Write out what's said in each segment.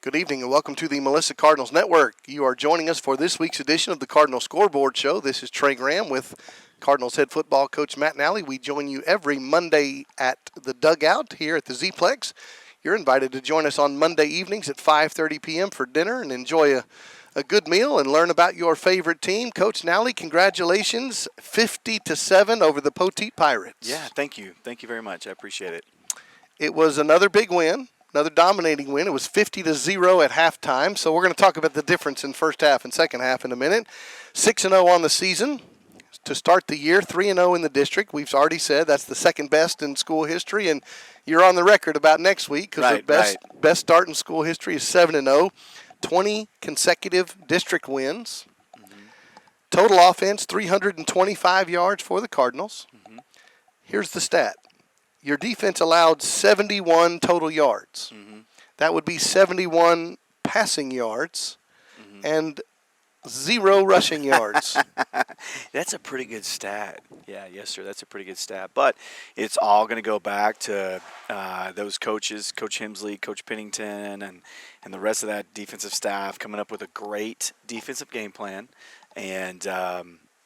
Good evening and welcome to the Melissa Cardinals Network. You are joining us for this week's edition of the Cardinal Scoreboard Show. This is Trevor Ham with Cardinals head football coach Matt Nally. We join you every Monday at the dugout here at the Z-Plex. You're invited to join us on Monday evenings at 5:30 p.m. for dinner and enjoy a good meal and learn about your favorite team. Coach Nally, congratulations, 50-7 over the Poteet Pirates. Yeah, thank you. Thank you very much. I appreciate it. It was another big win. Another dominating win. It was 50-0 at halftime. So we're going to talk about the difference in first half and second half in a minute. 6-0 on the season to start the year. 3-0 in the district. We've already said that's the second best in school history. And you're on the record about next week because the best start in school history is 7-0. 20 consecutive district wins. Mm-hmm. Total offense, 325 yards for the Cardinals. Mm-hmm. Here's the stat. Your defense allowed 71 total yards. Mm-hmm. That would be 71 passing yards and 0 rushing yards. That's a pretty good stat. Yeah, yes, sir. That's a pretty good stat. But it's all going to go back to those coaches, Coach Hemsley, Coach Pennington, and the rest of that defensive staff coming up with a great defensive game plan. And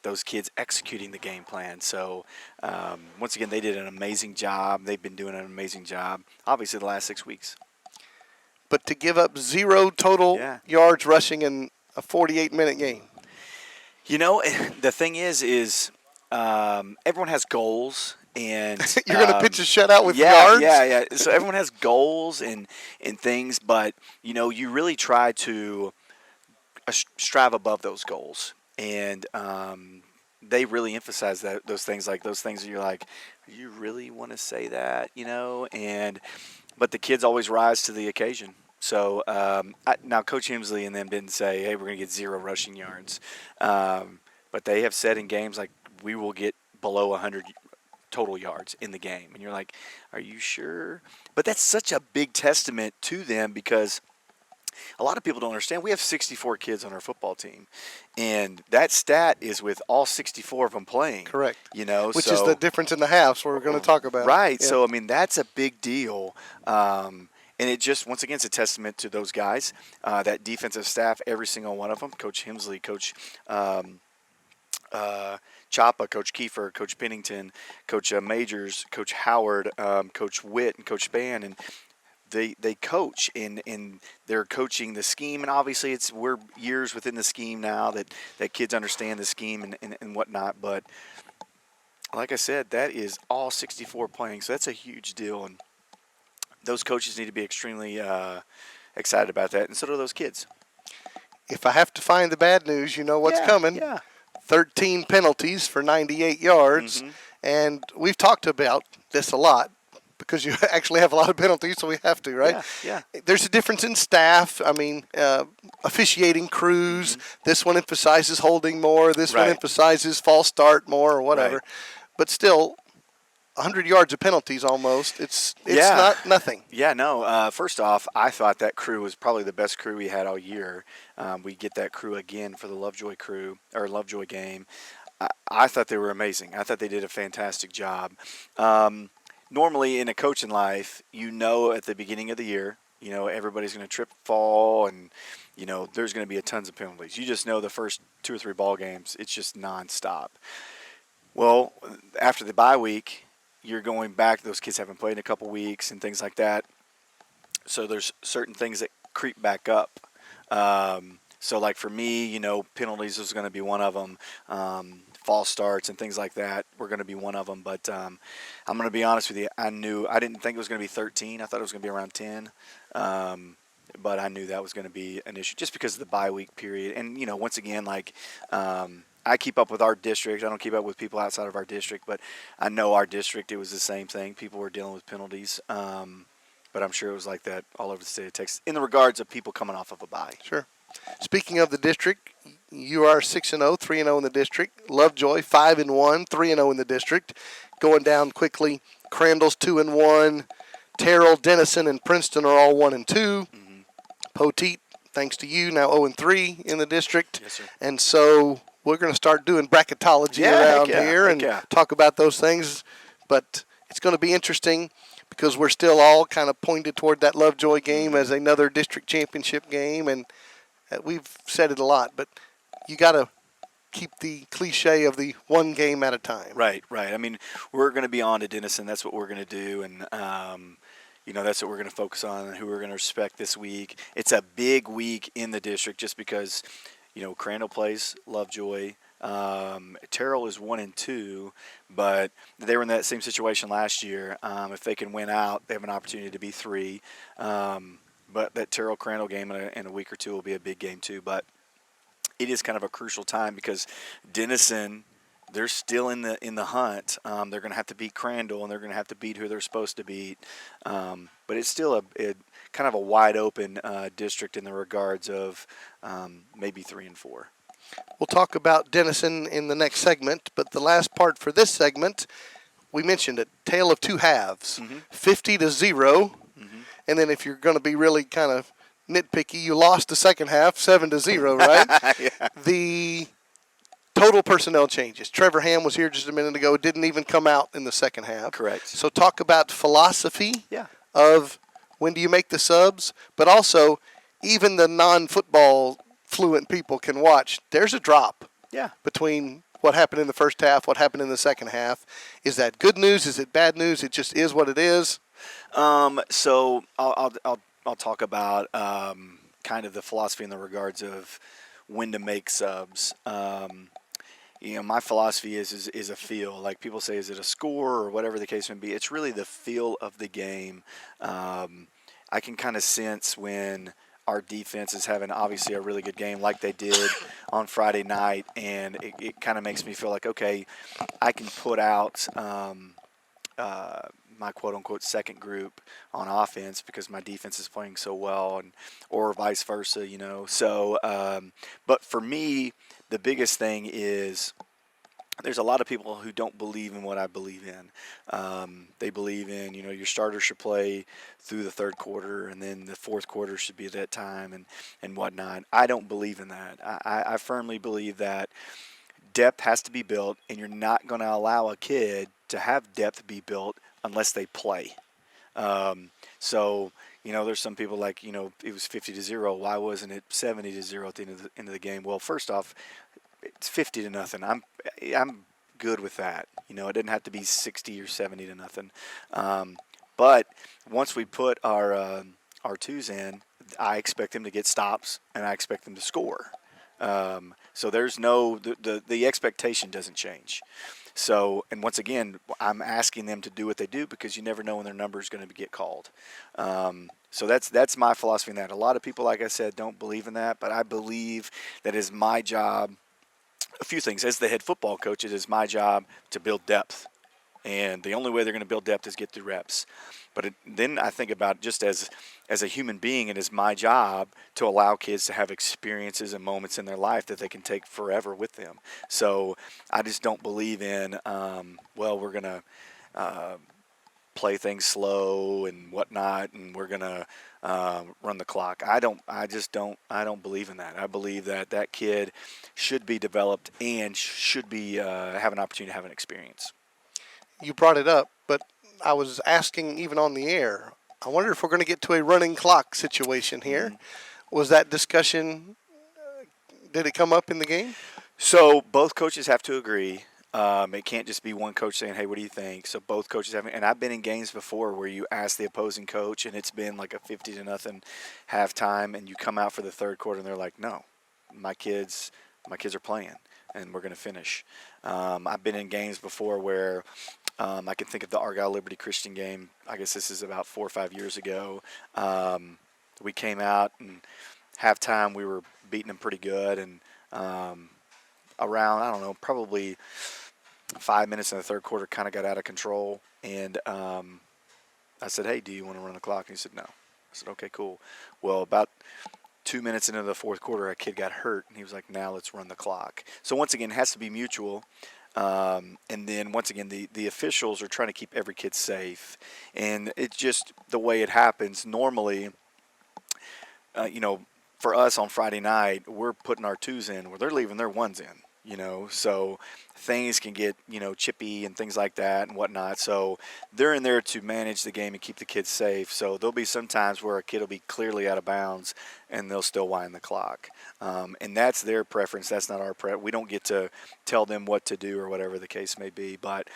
those kids executing the game plan. So, once again, they did an amazing job. They've been doing an amazing job, obviously, the last 6 weeks. But to give up 0 total yards rushing in a 48-minute game. You know, the thing is everyone has goals. And you're going to pitch a shutout with yards? Yeah. So everyone has goals and things, but, you know, you really try to strive above those goals. And they really emphasize those things that you're like, you really want to say that, you know? But the kids always rise to the occasion. So now Coach Hemsley and them didn't say, hey, we're going to get 0 rushing yards. But they have said in games like we will get below 100 total yards in the game. And you're like, are you sure? But that's such a big testament to them because a lot of people don't understand. We have 64 kids on our football team, and that stat is with all 64 of them playing. Correct. You know, which is the difference in the halves we're going to talk about. Right. Yeah. So I mean, that's a big deal, and it just once again is a testament to those guys, that defensive staff, every single one of them. Coach Hemsley, Coach Chapa, Coach Kiefer, Coach Pennington, Coach Majors, Coach Howard, Coach Witt, and Coach Spann, and They coach and they're coaching the scheme, and obviously we're years within the scheme now that kids understand the scheme and whatnot. But like I said, that is all 64 playing, so that's a huge deal, and those coaches need to be extremely excited about that, and so do those kids. If I have to find the bad news, you know what's coming. Yeah. 13 penalties for 98 yards, and we've talked about this a lot. Because you actually have a lot of penalties, so we have to, right? Yeah. There's a difference in staff. I mean, officiating crews. This one emphasizes holding more. This one emphasizes false start more or whatever. Right. But still, 100 yards of penalties almost. It's not nothing. Yeah, no. First off, I thought that crew was probably the best crew we had all year. We get that crew again for the Lovejoy game. I thought they were amazing. I thought they did a fantastic job. Normally in a coaching life, you know at the beginning of the year, you know, everybody's going to trip, fall, and, you know, there's going to be a tons of penalties. You just know the first 2 or 3 ball games, it's just nonstop. Well, after the bye week, you're going back. Those kids haven't played in a couple weeks and things like that. So there's certain things that creep back up. So, like for me, you know, penalties is going to be one of them. False starts and things like that were going to be one of them. But I'm going to be honest with you. I didn't think it was going to be 13. I thought it was going to be around 10. But I knew that was going to be an issue just because of the bye week period. And, you know, once again, like I keep up with our district. I don't keep up with people outside of our district. But I know our district, it was the same thing. People were dealing with penalties. But I'm sure it was like that all over the state of Texas in the regards of people coming off of a bye. Sure. Speaking of the district, you are 6-0, 3-0 in the district. Lovejoy 5-1, 3-0 in the district. Going down quickly, Crandall's 2-1. Terrell, Denison, and Princeton are all 1-2. Mm-hmm. Poteet, thanks to you, now 0-3 in the district. Yes, sir. And so we're going to start doing bracketology around here and talk about those things. But it's going to be interesting because we're still all kind of pointed toward that Lovejoy game as another district championship game, and we've said it a lot, but you got to keep the cliche of the one game at a time. Right. I mean, we're going to be on to Denison. That's what we're going to do, and that's what we're going to focus on and who we're going to respect this week. It's a big week in the district just because, Crandall plays Lovejoy. Terrell is 1-2, but they were in that same situation last year. If they can win out, they have an opportunity to be 3. But that Terrell Crandall game in a week or two will be a big game too. But it is kind of a crucial time because Denison, they're still in the hunt. They're going to have to beat Crandall, and they're going to have to beat who they're supposed to beat. But it's still a kind of a wide open district in the regards of maybe 3 and 4. We'll talk about Denison in the next segment, but the last part for this segment, we mentioned it, tale of two halves, 50-0, and then if you're going to be really kind of nitpicky, you lost the second half, 7-0, right? Yeah. The total personnel changes. Trevor Ham was here just a minute ago, didn't even come out in the second half. Correct. So talk about philosophy Yeah. of when do you make the subs, but also even the non-football fluent people can watch. There's a drop between what happened in the first half, what happened in the second half. Is that good news? Is it bad news? It just is what it is. So I'll talk about kind of the philosophy in the regards of when to make subs. My philosophy is a feel. Like people say, is it a score or whatever the case may be? It's really the feel of the game. I can kind of sense when our defense is having obviously a really good game like they did on Friday night, and it kind of makes me feel like, okay, I can put out my quote-unquote second group on offense because my defense is playing so well, or vice versa, So, but for me, the biggest thing is there's a lot of people who don't believe in what I believe in. They believe in, your starter should play through the third quarter, and then the fourth quarter should be at that time and whatnot. I don't believe in that. I firmly believe that depth has to be built, and you're not going to allow a kid to have depth be built unless they play. So, there's some people like, it was 50-0. Why wasn't it 70-0 at the end of the game? Well, first off, it's 50-0. I'm good with that. It didn't have to be 60 or 70-0. But once we put our twos in, I expect them to get stops and I expect them to score. So there's the expectation doesn't change. So, and once again, I'm asking them to do what they do because you never know when their number is going to get called. So that's my philosophy in that. A lot of people, like I said, don't believe in that, but I believe that is my job. A few things. As the head football coach, it is my job to build depth. And the only way they're going to build depth is get through reps. But then I think about just as a human being, it is my job to allow kids to have experiences and moments in their life that they can take forever with them. So I just don't believe in, we're going to play things slow and whatnot, and we're going to run the clock. I don't believe in that. I believe that kid should be developed and should be have an opportunity to have an experience. You brought it up, but I was asking even on the air, I wonder if we're going to get to a running clock situation here. Mm-hmm. Was that discussion, did it come up in the game? So both coaches have to agree. It can't just be one coach saying, hey, what do you think? So both coaches have, and I've been in games before where you ask the opposing coach and it's been like a 50-0 halftime and you come out for the third quarter and they're like, no, my kids are playing and we're going to finish. I've been in games before where I can think of the Argyle Liberty Christian game. I guess this is about 4 or 5 years ago. We came out and halftime we were beating them pretty good, and around, I don't know, probably 5 minutes in the third quarter kind of got out of control, and I said, hey, do you want to run the clock? And he said, no. I said, okay, cool. Well, about 2 minutes into the fourth quarter, a kid got hurt, and he was like, now let's run the clock. So once again, it has to be mutual. And then once again, the officials are trying to keep every kid safe, and it's just the way it happens. Normally, for us on Friday night, we're putting our twos in where they're leaving their ones in. So things can get, chippy and things like that and whatnot. So they're in there to manage the game and keep the kids safe. So there'll be some times where a kid will be clearly out of bounds and they'll still wind the clock. And that's their preference. That's not our we don't get to tell them what to do or whatever the case may be. But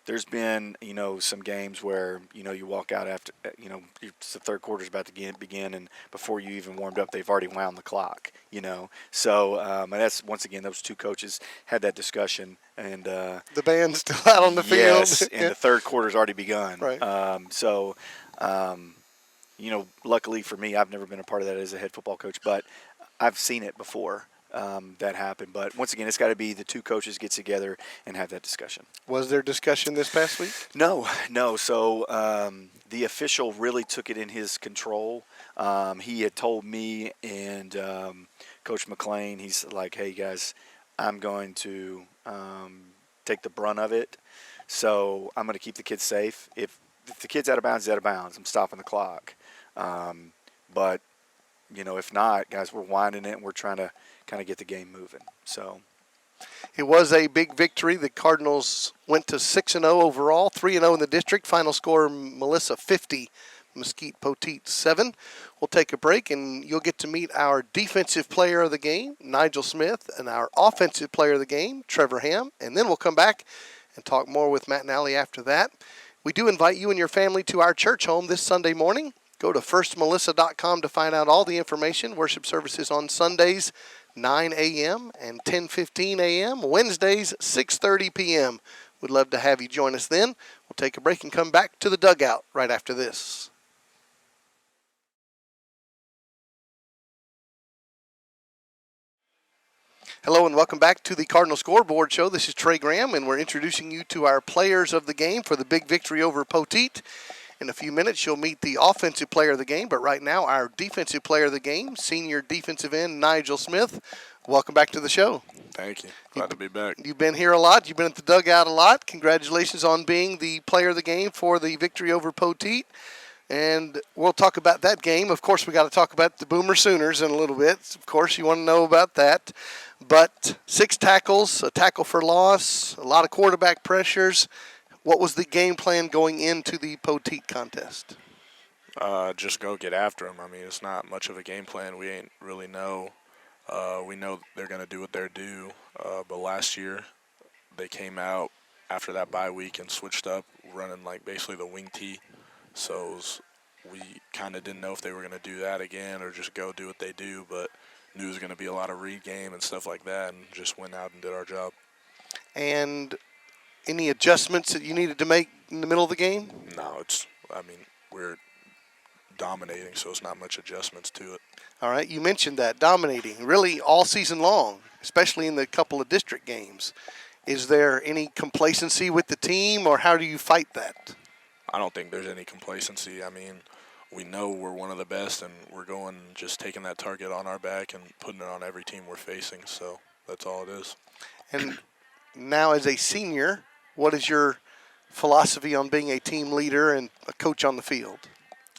there's been, some games where, you walk out after, the third quarter's about to begin, and before you even warmed up, they've already wound the clock, So and that's, once again, those two coaches had that discussion. And the band's still out on the field. Yes, and the third quarter's already begun. Right. Luckily for me, I've never been a part of that as a head football coach, but I've seen it before. That happen. But once again, it's got to be the two coaches get together and have that discussion. Was there discussion this past week? No. So the official really took it in his control. He had told me and Coach McLean, he's like, hey, guys, I'm going to take the brunt of it. So I'm going to keep the kids safe. If the kid's out of bounds, he's out of bounds. I'm stopping the clock. But, if not, guys, we're winding it and we're trying to kind of get the game moving. So it was a big victory. The Cardinals went to 6-0 overall, 3-0 in the district. Final score, Melissa 50, Mesquite Poteet 7. We'll take a break, and you'll get to meet our defensive player of the game, Nigel Smith, and our offensive player of the game, Trevor Ham. And then we'll come back and talk more with Matt and Allie after that. We do invite you and your family to our church home this Sunday morning. Go to firstmelissa.com to find out all the information. Worship services on Sundays, 9 a.m. and 10:15 a.m. Wednesdays, 6:30 p.m. We'd love to have you join us then. We'll take a break and come back to the dugout right after this. Hello and welcome back to the Cardinal Scoreboard Show. This is Trey Graham, and we're introducing you to our players of the game for the big victory over Poteet. In a few minutes, you'll meet the offensive player of the game, but right now, our defensive player of the game, senior defensive end Nigel Smith. Welcome back to the show. Thank you. Glad to be back. You've been here a lot. You've been at the dugout a lot. Congratulations on being the player of the game for the victory over Poteet. And we'll talk about that game. Of course, we got to talk about the Boomer Sooners in a little bit. Of course, you want to know about that. But 6 tackles, a tackle for loss, a lot of quarterback pressures. What was the game plan going into the Poteet contest? Just go get after them. I mean, it's not much of a game plan. We ain't really know. We know they're going to do what they're due. But last year, they came out after that bye week and switched up, running like basically the wing tee. So we kind of didn't know if they were going to do that again or just go do what they do, but knew it was going to be a lot of read game and stuff like that, and just went out and did our job. And any adjustments that you needed to make in the middle of the game? No, we're dominating, so it's not much adjustments to it. All right, you mentioned that, dominating, really all season long, especially in the couple of district games. Is there any complacency with the team, or how do you fight that? I don't think there's any complacency. I mean, we know we're one of the best, and we're going just taking that target on our back and putting it on every team we're facing, so that's all it is. And now as a senior, what is your philosophy on being a team leader and a coach on the field?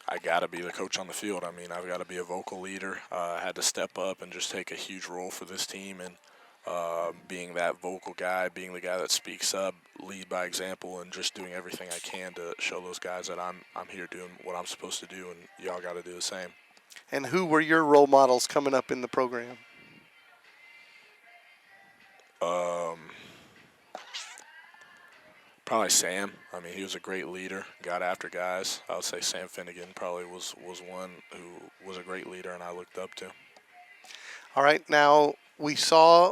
I got to be the coach on the field. I mean, I've got to be a vocal leader. I had to step up and just take a huge role for this team, and being that vocal guy, being the guy that speaks up, lead by example, and just doing everything I can to show those guys that I'm here doing what I'm supposed to do, and y'all got to do the same. And who were your role models coming up in the program? Probably Sam. I mean, he was a great leader, got after guys. I would say Sam Finnegan probably was one who was a great leader and I looked up to. All right, now we saw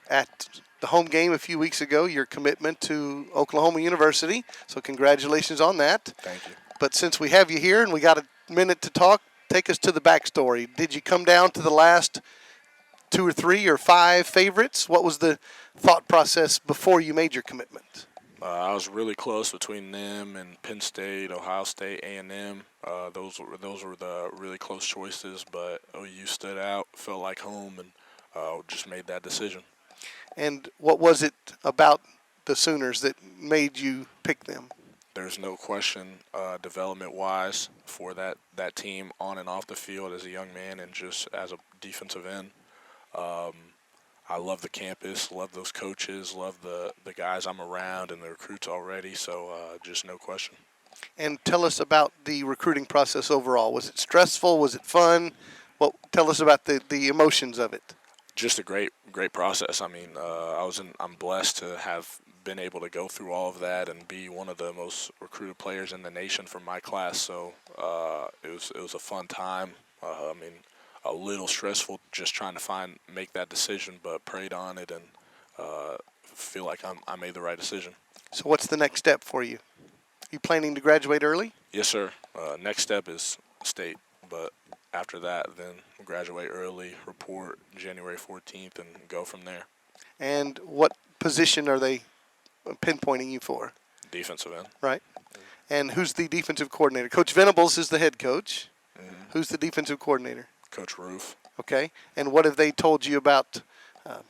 at the home game a few weeks ago your commitment to Oklahoma University, so congratulations on that. Thank you. But since we have you here and we got a minute to talk, take us to the backstory. Did you come down to the last 2 or 3 or 5 favorites? What was the thought process before you made your commitment? I was really close between them and Penn State, Ohio State, A&M. Those were the really close choices, but OU stood out, felt like home, and just made that decision. And what was it about the Sooners that made you pick them? There's no question, development-wise, for that team on and off the field as a young man and just as a defensive end. I love the campus, love those coaches, love the guys I'm around and the recruits already. So just no question. And tell us about the recruiting process overall. Was it stressful? Was it fun? Well, tell us about the emotions of it. Just a great process. I mean, I'm blessed to have been able to go through all of that and be one of the most recruited players in the nation from my class. So it was a fun time. I mean, a little stressful just trying to make that decision, but prayed on it and feel like I made the right decision. So what's the next step for you? You planning to graduate early? Yes, sir. Next step is state, but after that, then graduate early, report January 14th, and go from there. And what position are they pinpointing you for? Defensive end. Right. And who's the defensive coordinator? Coach Venables is the head coach. Mm-hmm. Who's the defensive coordinator? Coach Roof. Okay. And what have they told you about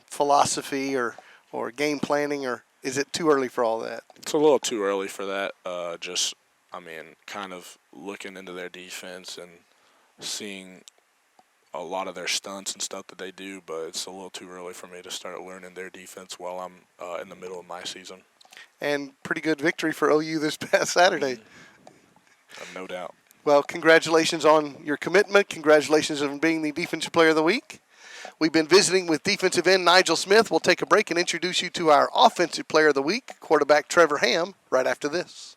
philosophy or game planning, or is it too early for all that? It's a little too early for that. Kind of looking into their defense and seeing a lot of their stunts and stuff that they do, but it's a little too early for me to start learning their defense while I'm in the middle of my season. And pretty good victory for OU this past Saturday. No doubt. Well, congratulations on your commitment. Congratulations on being the Defensive Player of the Week. We've been visiting with defensive end Nigel Smith. We'll take a break and introduce you to our Offensive Player of the Week, quarterback Trevor Ham, right after this.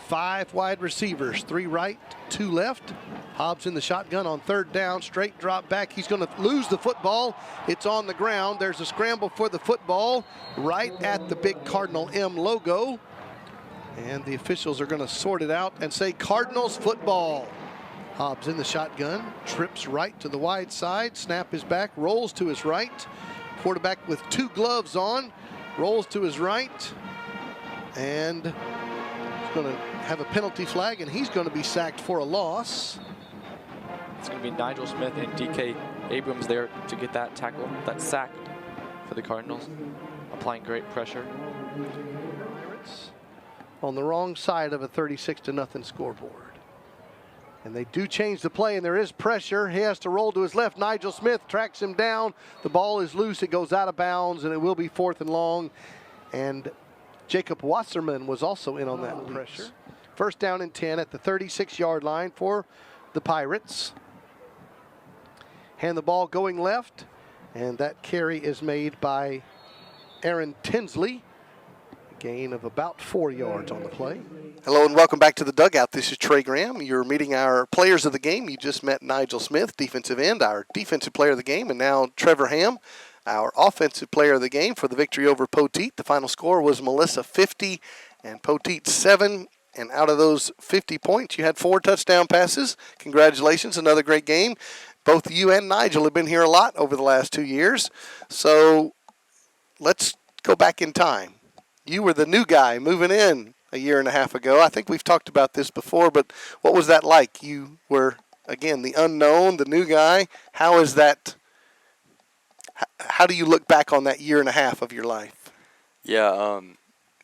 5 wide receivers, 3 right, 2 left. Hobbs in the shotgun on third down, straight drop back. He's going to lose the football. It's on the ground. There's a scramble for the football right at the big Cardinal M logo. And the officials are going to sort it out and say Cardinals football. Hobbs in the shotgun, trips right to the wide side. Snap is back, rolls to his right. Quarterback with 2 gloves on, rolls to his right. And he's going to have a penalty flag, and he's going to be sacked for a loss. It's going to be Nigel Smith and DK Abrams there to get that tackle, that sack for the Cardinals, applying great pressure. On the wrong side of a 36-0 scoreboard. And they do change the play, and there is pressure. He has to roll to his left. Nigel Smith tracks him down. The ball is loose. It goes out of bounds, and it will be 4th and long. And Jacob Wasserman was also in on that pressure. 1st down and 10 at the 36-yard line for the Pirates. Hand the ball going left, and that carry is made by Aaron Tinsley. Gain of about 4 yards on the play. Hello and welcome back to the dugout. This is Trey Graham. You're meeting our players of the game. You just met Nigel Smith, defensive end, our defensive player of the game, and now Trevor Ham, our offensive player of the game for the victory over Poteet. The final score was Melissa 50 and Poteet 7. And out of those 50 points, you had 4 touchdown passes. Congratulations, another great game. Both you and Nigel have been here a lot over the last 2 years. So let's go back in time. You were the new guy moving in a year and a half ago. I think we've talked about this before, but what was that like? You were, again, the unknown, the new guy. How is that? How do you look back on that year and a half of your life? Yeah,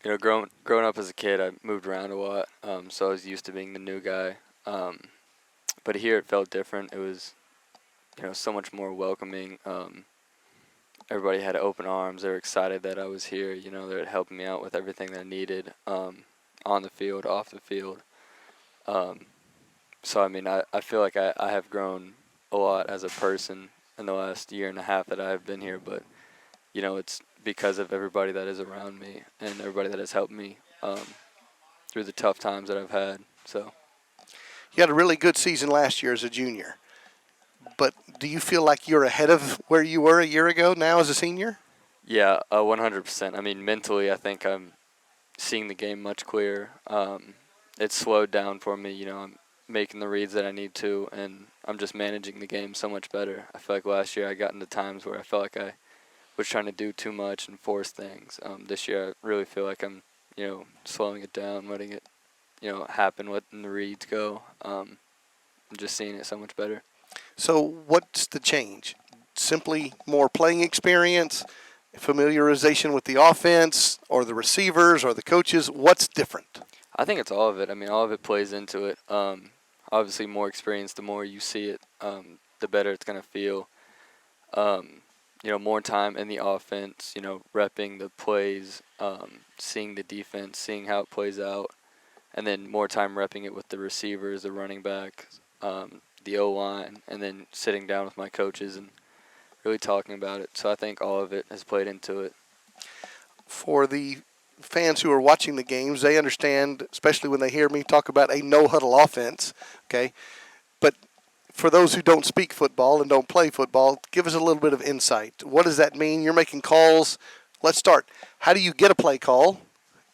growing up as a kid, I moved around a lot, so I was used to being the new guy. But here it felt different. It was, so much more welcoming. Everybody had open arms. They were excited that I was here. They were helping me out with everything that I needed, on the field, off the field. So, I feel like I have grown a lot as a person in the last year and a half that I have been here. But, it's because of everybody that is around me and everybody that has helped me through the tough times that I've had. So, you had a really good season last year as a junior. But do you feel like you're ahead of where you were a year ago now as a senior? Yeah, 100%. Mentally, I think I'm seeing the game much clearer. It's slowed down for me. I'm making the reads that I need to, and I'm just managing the game so much better. I feel like last year I got into times where I felt like I was trying to do too much and force things. This year I really feel like I'm, slowing it down, letting it, happen, letting the reads go. I'm just seeing it so much better. So what's the change? Simply more playing experience, familiarization with the offense, or the receivers, or the coaches? What's different? I think it's all of it. All of it plays into it. Obviously, more experience, the more you see it, the better it's going to feel. more time in the offense, repping the plays, seeing the defense, seeing how it plays out, and then more time repping it with the receivers, the running back, the O-line, and then sitting down with my coaches and really talking about it. So I think all of it has played into it. For the fans who are watching the games, they understand, especially when they hear me talk about a no-huddle offense, okay? But for those who don't speak football and don't play football, give us a little bit of insight. What does that mean? You're making calls. Let's start. How do you get a play call?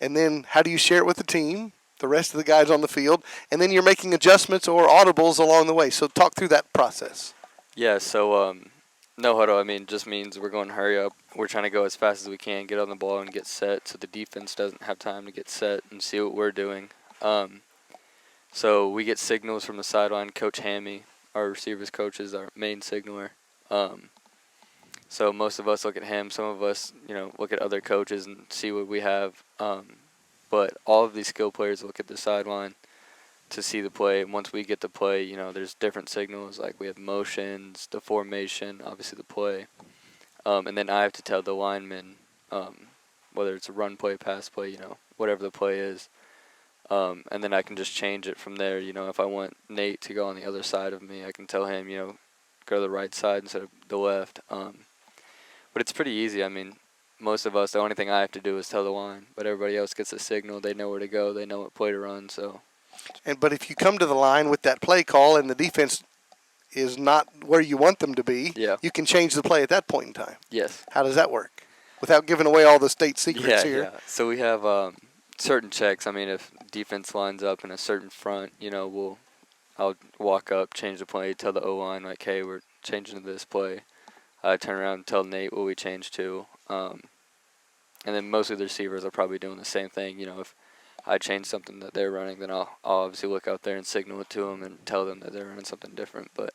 And then how do you share it with the team, the rest of the guys on the field? And then you're making adjustments or audibles along the way. So talk through that process. Yeah, so no huddle, just means we're going to hurry up. We're trying to go as fast as we can, get on the ball and get set so the defense doesn't have time to get set and see what we're doing. So we get signals from the sideline. Coach Hammy, our receivers coach, is our main signaler. So most of us look at him. Some of us, look at other coaches and see what we have. But all of these skill players look at the sideline to see the play. And once we get the play, there's different signals. Like we have motions, the formation, obviously the play. And then I have to tell the linemen, whether it's a run play, pass play, whatever the play is. And then I can just change it from there. If I want Nate to go on the other side of me, I can tell him, go to the right side instead of the left. But it's pretty easy. Most of us, the only thing I have to do is tell the line. But everybody else gets a signal. They know where to go. They know what play to run. But if you come to the line with that play call and the defense is not where you want them to be, you can change the play at that point in time. Yes. How does that work? Without giving away all the state secrets here. Yeah. So we have certain checks. If defense lines up in a certain front, I'll walk up, change the play, tell the O-line, like, hey, we're changing to this play. I turn around and tell Nate what we changed to. And then most of the receivers are probably doing the same thing. If I change something that they're running, then I'll obviously look out there and signal it to them and tell them that they're running something different. But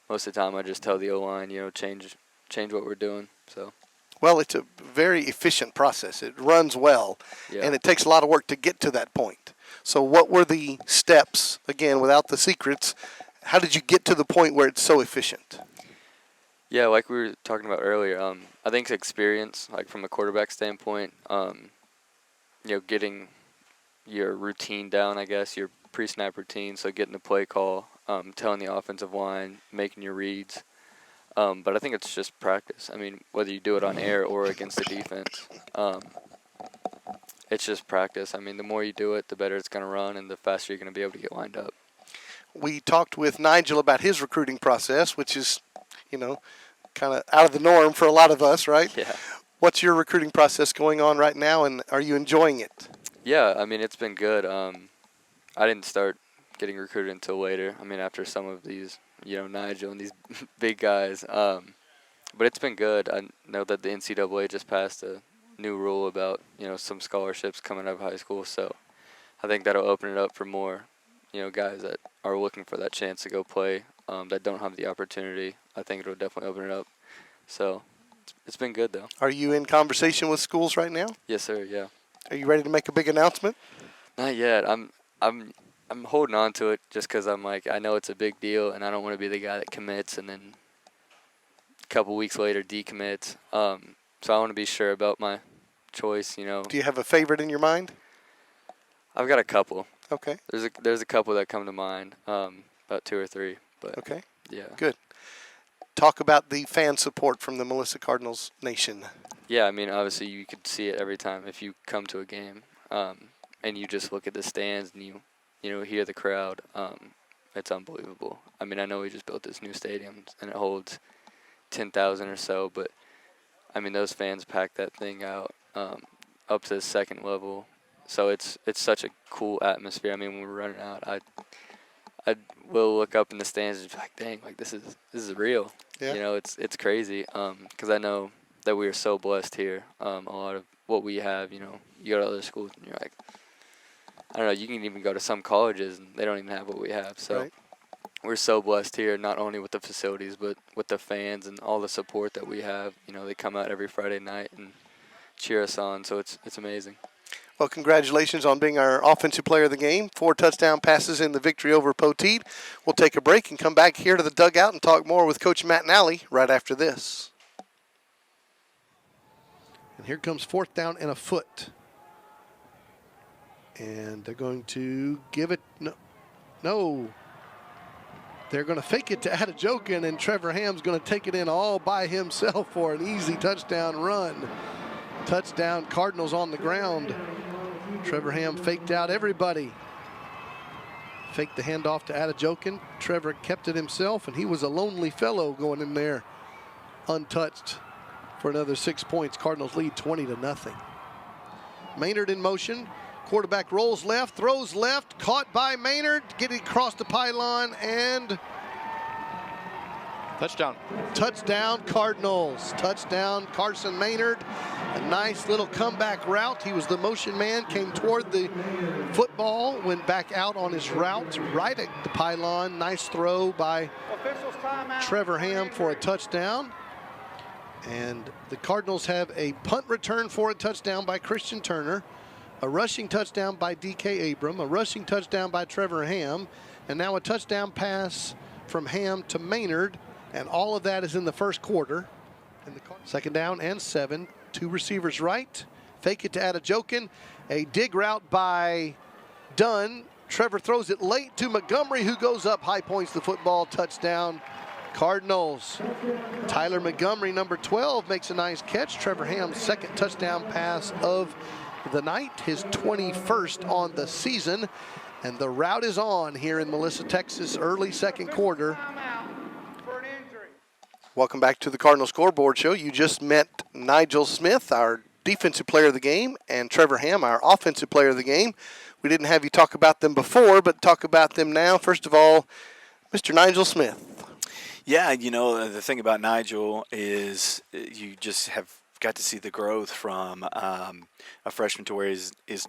most of the time I just tell the O-line, change what we're doing. So. Well, it's a very efficient process. It runs well, and it takes a lot of work to get to that point. So what were the steps, again, without the secrets, how did you get to the point where it's so efficient? Yeah, like we were talking about earlier, I think it's experience, like from a quarterback standpoint, getting your routine down, I guess, your pre-snap routine, so getting the play call, telling the offensive line, making your reads. But I think it's just practice. Whether you do it on air or against the defense, it's just practice. The more you do it, the better it's going to run and the faster you're going to be able to get lined up. We talked with Nigel about his recruiting process, which is, kind of out of the norm for a lot of us, right? Yeah. What's your recruiting process going on right now, and are you enjoying it? Yeah, it's been good. I didn't start getting recruited until later. After some of these, Nigel and these big guys. But it's been good. I know that the NCAA just passed a new rule about, some scholarships coming out of high school. So I think that'll open it up for more, guys that are looking for that chance to go play that don't have the opportunity. I think it'll definitely open it up. So it's been good, though. Are you in conversation with schools right now? Yes, sir, yeah. Are you ready to make a big announcement? Not yet. I'm holding on to it just because I'm like, I know it's a big deal, and I don't want to be the guy that commits and then a couple weeks later decommits. So I want to be sure about my choice, Do you have a favorite in your mind? I've got a couple. Okay. There's a couple that come to mind, about 2 or 3. But okay. Yeah. Good. Talk about the fan support from the Melissa Cardinals Nation. Yeah, obviously you could see it every time if you come to a game, and you just look at the stands and you hear the crowd. It's unbelievable. I know we just built this new stadium and it holds 10,000 or so, but those fans pack that thing out up to the second level. So it's such a cool atmosphere. When we're running out, I will look up in the stands and be like, dang, like this is real. Yeah. It's crazy. Because I know that we are so blessed here. A lot of what we have, you go to other schools and you're like, I don't know, you can even go to some colleges and they don't even have what we have. So we're so blessed here, not only with the facilities, but with the fans and all the support that we have. They come out every Friday night and cheer us on. So it's amazing. Well, congratulations on being our offensive player of the game. 4 touchdown passes in the victory over Poteet. We'll take a break and come back here to the dugout and talk more with Coach Matt Nally right after this. And here comes 4th down and a foot. And they're going to give it, no. They're going to fake it to Adejokin, and Trevor Ham's going to take it in all by himself for an easy touchdown run. Touchdown, Cardinals on the ground. Trevor Ham faked out everybody. Faked the handoff to Adejokin. Trevor kept it himself, and he was a lonely fellow going in there untouched for another 6 points. Cardinals lead 20-0. Maynard in motion. Quarterback rolls left, throws left, caught by Maynard, getting across the pylon, and Touchdown. touchdown Cardinals. Touchdown Carson Maynard. A nice little comeback route. He was the motion man, came toward the football, went back out on his route, right at the pylon. Nice throw by Trevor Ham for a touchdown. And the Cardinals have a punt return for a touchdown by Christian Turner, a rushing touchdown by D.K. Abram, a rushing touchdown by Trevor Ham, and now a touchdown pass from Ham to Maynard, and all of that is in the first quarter. And the 2nd down and 7, 2 receivers right, fake it to Adejokin, a dig route by Dunn. Trevor throws it late to Montgomery, who goes up, high points the football, touchdown Cardinals. Tyler Montgomery, number 12, makes a nice catch. Trevor Ham's 2nd touchdown pass of the night, his 21st on the season, and the route is on here in Melissa, Texas, early 2nd quarter. Welcome back to the Cardinal Scoreboard Show. You just met Nigel Smith, our defensive player of the game, and Trevor Ham, our offensive player of the game. We didn't have you talk about them before, but talk about them now. First of all, Mr. Nigel Smith. Yeah, the thing about Nigel is you just have got to see the growth from a freshman to where he is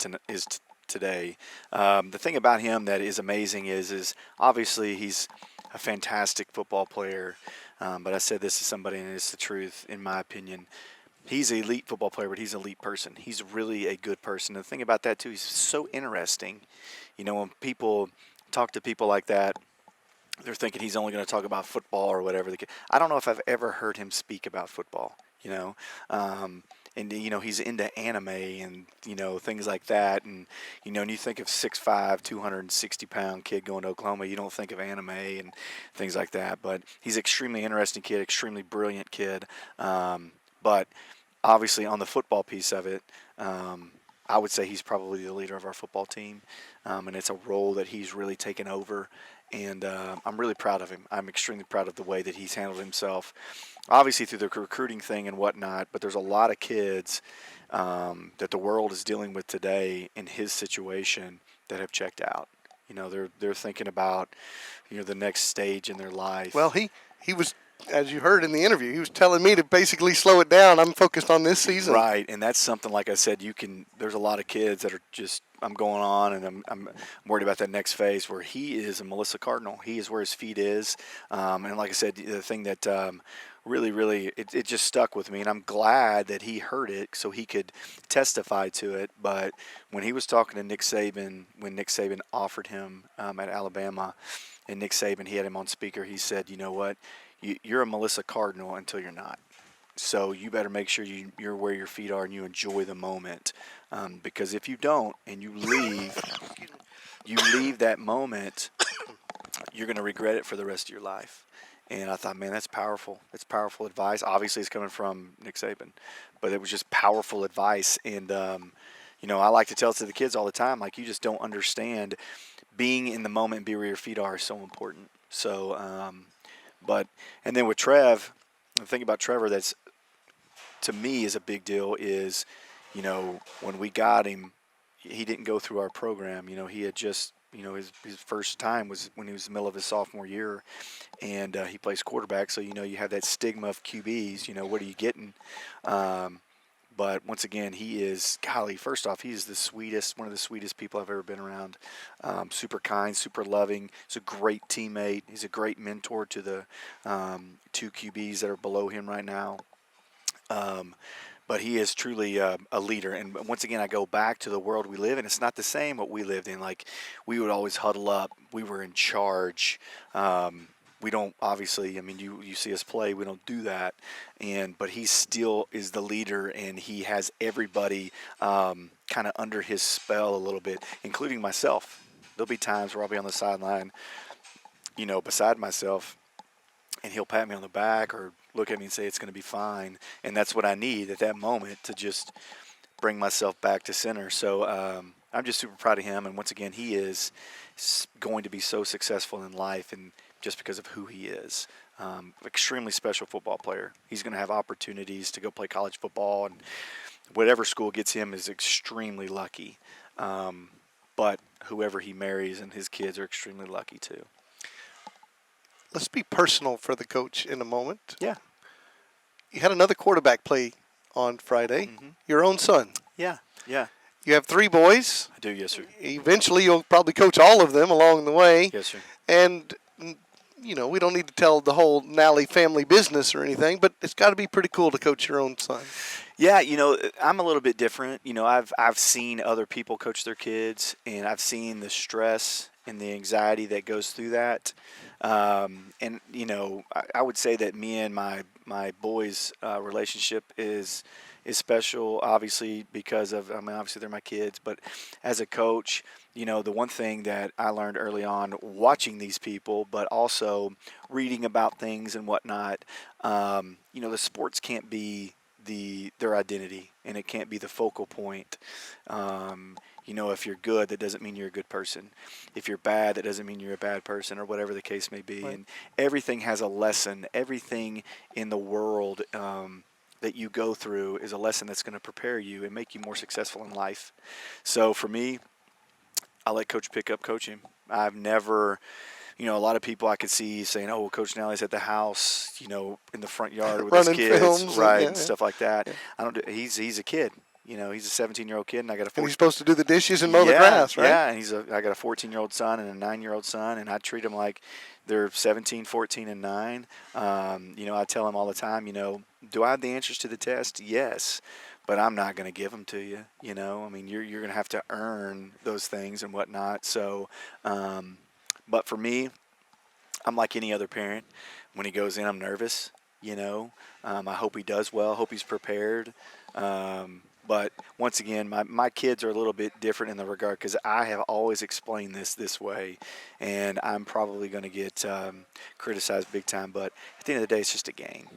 today. The thing about him that is amazing is obviously he's a fantastic football player, but I said this to somebody, and it's the truth in my opinion. He's an elite football player, but he's an elite person. He's really a good person. The thing about that, too, he's so interesting. When people talk to people like that, they're thinking he's only going to talk about football or whatever. I don't know if I've ever heard him speak about football. And he's into anime and things like that, and when you think of 6'5", 260-pound kid going to Oklahoma, you don't think of anime and things like that. But he's an extremely interesting kid, extremely brilliant kid. But obviously on the football piece of it, I would say he's probably the leader of our football team, and it's a role that he's really taken over. And I'm really proud of him. I'm extremely proud of the way that he's handled himself, obviously through the recruiting thing and whatnot, but there's a lot of kids that the world is dealing with today in his situation that have checked out. They're thinking about, the next stage in their life. Well, he was, as you heard in the interview, he was telling me to basically slow it down. I'm focused on this season. Right, and that's something, like I said, there's a lot of kids that are just, I'm going on, and I'm worried about that next phase where he is a Melissa Cardinal. He is where his feet is. And like I said, the thing that really, it just stuck with me, and I'm glad that he heard it so he could testify to it. But when he was talking to Nick Saban, when Nick Saban offered him at Alabama, and Nick Saban, he had him on speaker, he said, you know what, you're a Melissa Cardinal until you're not. So you better make sure you're where your feet are and you enjoy the moment, because if you don't and you leave that moment, you're going to regret it for the rest of your life. And I thought, man, that's powerful. It's powerful advice. Obviously, it's coming from Nick Saban, but it was just powerful advice. And I like to tell it to the kids all the time, like, you just don't understand. Being in the moment and be where your feet are is so important. So, and then with Trev, the thing about Trevor that's, to me, is a big deal is, when we got him, he didn't go through our program. He had just, his first time was when he was in the middle of his sophomore year, and he plays quarterback. So, you have that stigma of QBs, what are you getting? But once again, he is, golly, first off, he is the sweetest, one of the sweetest people I've ever been around. Super kind, super loving. He's a great teammate. He's a great mentor to the 2 QBs that are below him right now. But he is truly a leader. And once again, I go back to the world we live in. It's not the same what we lived in. Like, we would always huddle up. We were in charge. we don't obviously. I mean, you see us play. We don't do that, but he still is the leader, and he has everybody kind of under his spell a little bit, including myself. There'll be times where I'll be on the sideline, beside myself, and he'll pat me on the back or look at me and say it's going to be fine, and that's what I need at that moment to just bring myself back to center. So I'm just super proud of him, and once again, he is going to be so successful in life, and just because of who he is. Extremely special football player. He's going to have opportunities to go play college football, and whatever school gets him is extremely lucky. But whoever he marries and his kids are extremely lucky too. Let's be personal for the coach in a moment. Yeah. You had another quarterback play on Friday, your own son. Yeah. You have 3 boys. I do, yes, sir. Eventually, you'll probably coach all of them along the way. Yes, sir. And, we don't need to tell the whole Nally family business or anything, but it's got to be pretty cool to coach your own son. Yeah, I'm a little bit different. I've seen other people coach their kids, and I've seen the stress and the anxiety that goes through that. And I would say that me and my boys' relationship is special, obviously, because of, obviously they're my kids, but as a coach, the one thing that I learned early on watching these people, but also reading about things and whatnot, the sports can't be their identity, and it can't be the focal point. If you're good, that doesn't mean you're a good person. If you're bad, that doesn't mean you're a bad person, or whatever the case may be. Right. And everything has a lesson. Everything in the world that you go through is a lesson that's going to prepare you and make you more successful in life. So for me, I let Coach pick up coaching. I've never, a lot of people I could see saying, "Oh, well, Coach Nally's at the house, in the front yard with his kids, films, right, and and stuff like that." Yeah. I don't. He's a kid. He's a 17-year-old kid, and I got a. And he's supposed to do the dishes and mow the grass, right? Yeah, and I got a 14-year-old son and a 9-year-old son, and I treat them like they're 17, 14, and 9. I tell them all the time, do I have the answers to the test? Yes, but I'm not going to give them to you. You're going to have to earn those things and whatnot. So, but for me, I'm like any other parent. When he goes in, I'm nervous. I hope he does well. Hope he's prepared. But once again, my kids are a little bit different in the regard, because I have always explained this way, and I'm probably going to get criticized big time. But at the end of the day, it's just a game.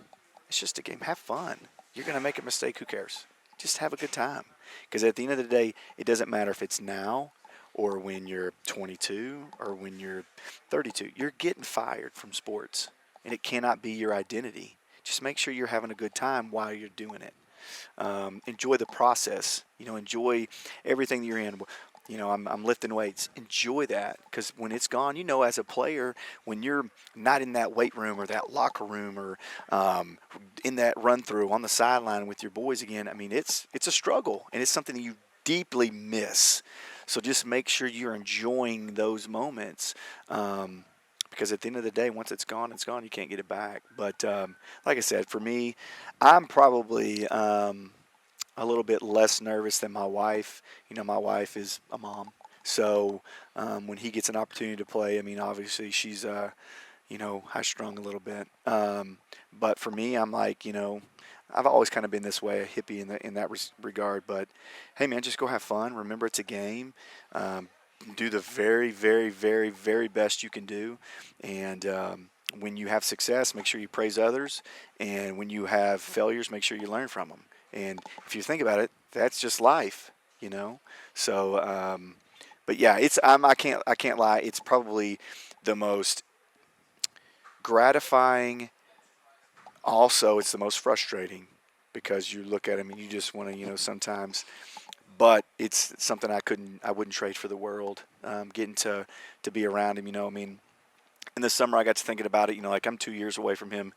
It's just a game. Have fun. You're going to make a mistake. Who cares? Just have a good time. Because at the end of the day, it doesn't matter if it's now or when you're 22 or when you're 32. You're getting fired from sports, and it cannot be your identity. Just make sure you're having a good time while you're doing it. Enjoy the process. Enjoy everything that you're in. I'm lifting weights. Enjoy that, because when it's gone, as a player, when you're not in that weight room or that locker room or in that run through on the sideline with your boys again, it's a struggle, and it's something that you deeply miss. So just make sure you're enjoying those moments. Because at the end of the day, once it's gone, it's gone. You can't get it back. But like I said, for me, I'm probably a little bit less nervous than my wife. My wife is a mom. So when he gets an opportunity to play, obviously she's, high-strung a little bit. But for me, I'm like, I've always kind of been this way, a hippie in that regard. But, hey, man, just go have fun. Remember, it's a game. Do the very, very, very, very best you can do. And when you have success, make sure you praise others. And when you have failures, make sure you learn from them. And if you think about it, that's just life, So, but yeah, I can't lie. It's probably the most gratifying. Also, it's the most frustrating, because you look at them and you just want to, sometimes. But it's something I wouldn't trade for the world. Getting to be around him, in the summer I got to thinking about it, like I'm 2 years away from him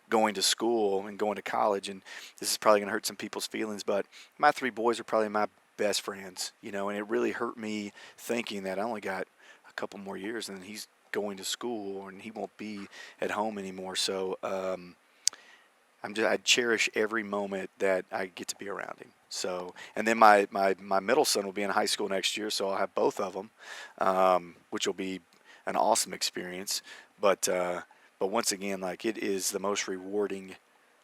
going to school and going to college, and this is probably going to hurt some people's feelings, but my 3 boys are probably my best friends, and it really hurt me thinking that I only got a couple more years and he's going to school and he won't be at home anymore. So I cherish every moment that I get to be around him. So, and then my middle son will be in high school next year, so I'll have both of them, which will be an awesome experience. But But once again, like, it is the most rewarding.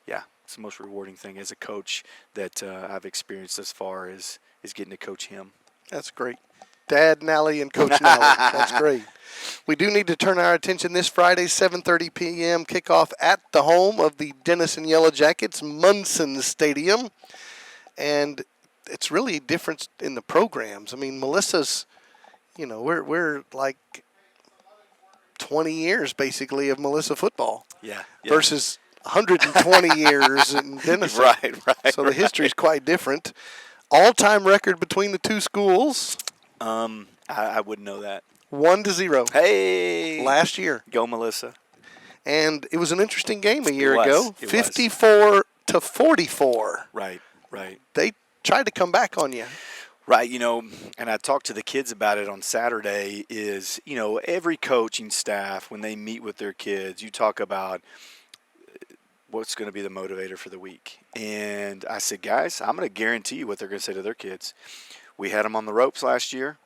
Yeah, it's the most rewarding thing as a coach that I've experienced thus far is getting to coach him. That's great. Dad Nally and Coach Nally. That's great. We do need to turn our attention this Friday, 7:30 p.m. kickoff at the home of the Denison Yellow Jackets, Munson Stadium. And it's really a difference in the programs. I mean, Melissa's, we're like 20 years basically of Melissa football Yeah. versus 120 years in Denison. Right. So the history is quite different. All-time record between the two schools. I wouldn't know that. 1-0. Hey. Last year. Go, Melissa. And it was an interesting game a year It was. ago. It was. 54-44. Right. They tried to come back on you. Right, and I talked to the kids about it on Saturday is, every coaching staff, when they meet with their kids, you talk about what's going to be the motivator for the week. And I said, guys, I'm going to guarantee you what they're going to say to their kids. We had them on the ropes last year.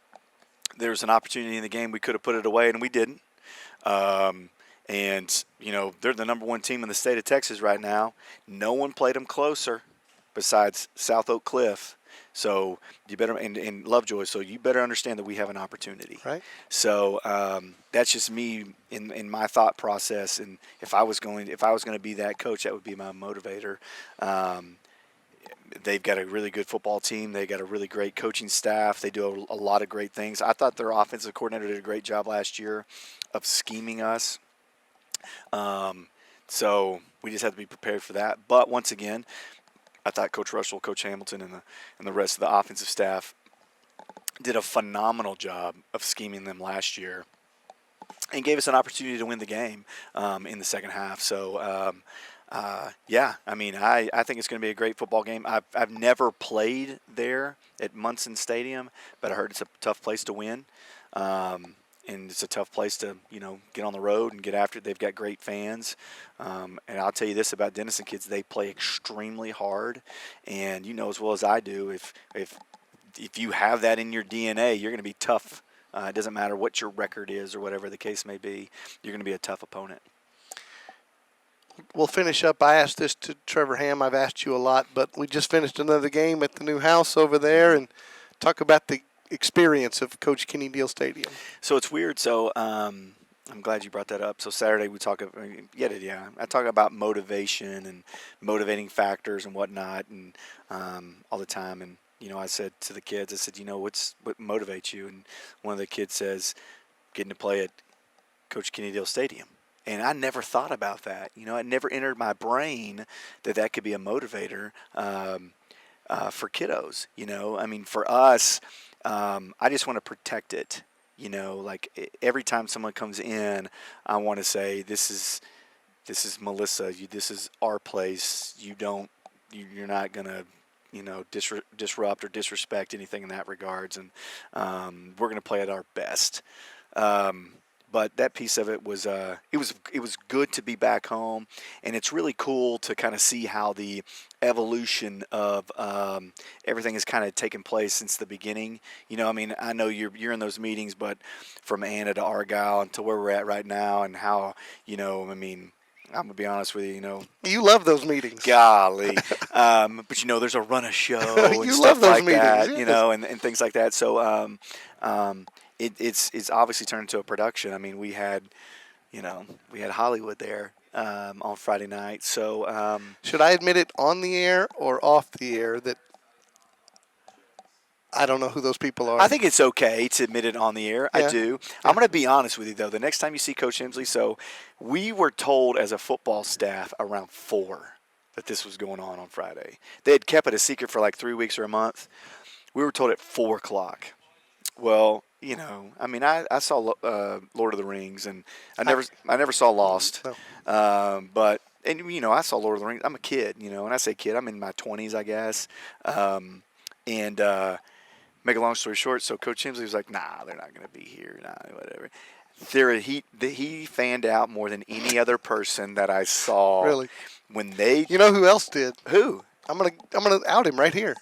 There was an opportunity in the game. We could have put it away, and we didn't. And, they're the number one team in the state of Texas right now. No one played them closer besides South Oak Cliff. So you better and Lovejoy. So you better understand that we have an opportunity. Right. So that's just me in my thought process. And if I was going to be that coach, that would be my motivator. They've got a really good football team. They got a really great coaching staff. They do a lot of great things. I thought their offensive coordinator did a great job last year of scheming us. So we just have to be prepared for that. But once again, I thought Coach Russell, Coach Hamilton, and the rest of the offensive staff did a phenomenal job of scheming them last year and gave us an opportunity to win the game in the second half. So, I think it's going to be a great football game. I've never played there at Munson Stadium, but I heard it's a tough place to win. And it's a tough place to, get on the road and get after it. They've got great fans. And I'll tell you this about Denison kids, they play extremely hard. And you know as well as I do, if you have that in your DNA, you're going to be tough. It doesn't matter what your record is or whatever the case may be. You're going to be a tough opponent. We'll finish up. I asked this to Trevor Ham. I've asked you a lot, but we just finished another game at the new house over there, and talk about the experience of Coach Kenny Deal Stadium. So it's weird. So I'm glad you brought that up. So Saturday we talk about, I talk about motivation and motivating factors and whatnot, and all the time. And I said to the kids, I said, what motivates you? And one of the kids says, getting to play at Coach Kenny Deal Stadium. And I never thought about that. It never entered my brain that could be a motivator for kiddos. For us, I just want to protect it. Like every time someone comes in, I want to say, this is Melissa. This is our place. You're not gonna, disrupt or disrespect anything in that regards. And we're gonna play at our best. But that piece of it was it was good to be back home, and it's really cool to kind of see how the evolution of everything has kind of taken place since the beginning. I know you're in those meetings, but from Anna to Argyle and to where we're at right now, and how I'm gonna be honest with you. You love those meetings. Golly, but there's a run of show and You stuff love those like meetings, that, yes. and things like that. So it's obviously turned into a production. We had Hollywood there on Friday night. So should I admit it on the air or off the air that I don't know who those people are? I think it's okay to admit it on the air. Yeah. I do. I'm going to be honest with you, though. The next time you see Coach Hemsley, so we were told as a football staff around 4 that this was going on Friday. They had kept it a secret for like 3 weeks or a month. We were told at 4 o'clock. Well, I saw Lord of the Rings, and I never saw Lost. No. But I saw Lord of the Rings. I'm a kid, and I say kid, I'm in my 20s, I guess. Make a long story short, so Coach Hemsley was like, nah, they're not going to be here, whatever. He fanned out more than any other person that I saw. Really? When they, You know who else did? who? I'm gonna out him right here.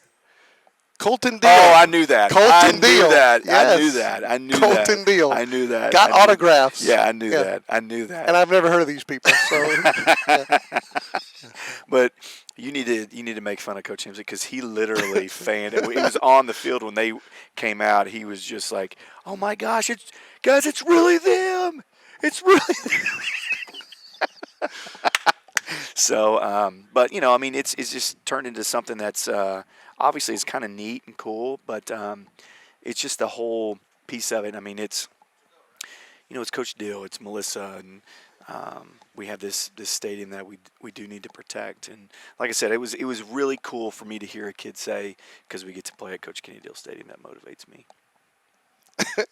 Colton Deal. Oh, I knew that. Colton I knew Deal. that. I Yes. knew that. I knew Colton that. Deal. I knew that. Got I knew- autographs. Yeah, I knew Yeah. that. I knew that. And I've never heard of these people. So But you need to make fun of Coach Hemsley because he literally fanned it. He was on the field when they came out. He was just like, "Oh my gosh, it's really them! It's really them!" So, but you know, I mean, it's just turned into something that's obviously it's kind of neat and cool, but it's just the whole piece of it. I mean, it's it's Coach Dill, it's Melissa, and we have this stadium that we do need to protect. And like I said, it was really cool for me to hear a kid say, because we get to play at Coach Kenny Dill Stadium, that motivates me.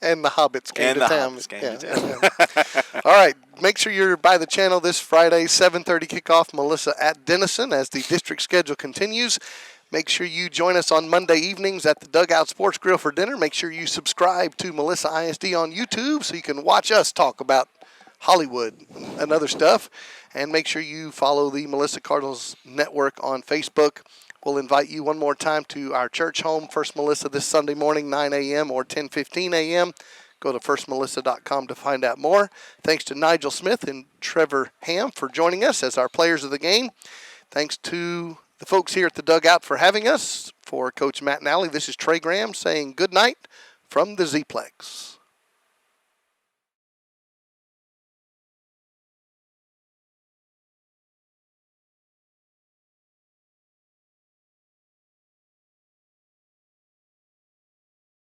and the Hobbits came And to the town. Hobbits came Yeah, to town. yeah. All right, make sure you're by the channel this Friday, 7:30 kickoff. Melissa at Denison as the district schedule continues. Make sure you join us on Monday evenings at the Dugout Sports Grill for dinner. Make sure you subscribe to Melissa ISD on YouTube so you can watch us talk about Hollywood and other stuff. And make sure you follow the Melissa Cardinals Network on Facebook. We'll invite you one more time to our church home, First Melissa, this Sunday morning, 9 a.m. or 10:15 a.m. Go to firstmelissa.com to find out more. Thanks to Nigel Smith and Trevor Ham for joining us as our players of the game. Thanks to the folks here at the Dugout for having us. For Coach Matt Nally, this is Trey Graham saying good night from the Z-Plex.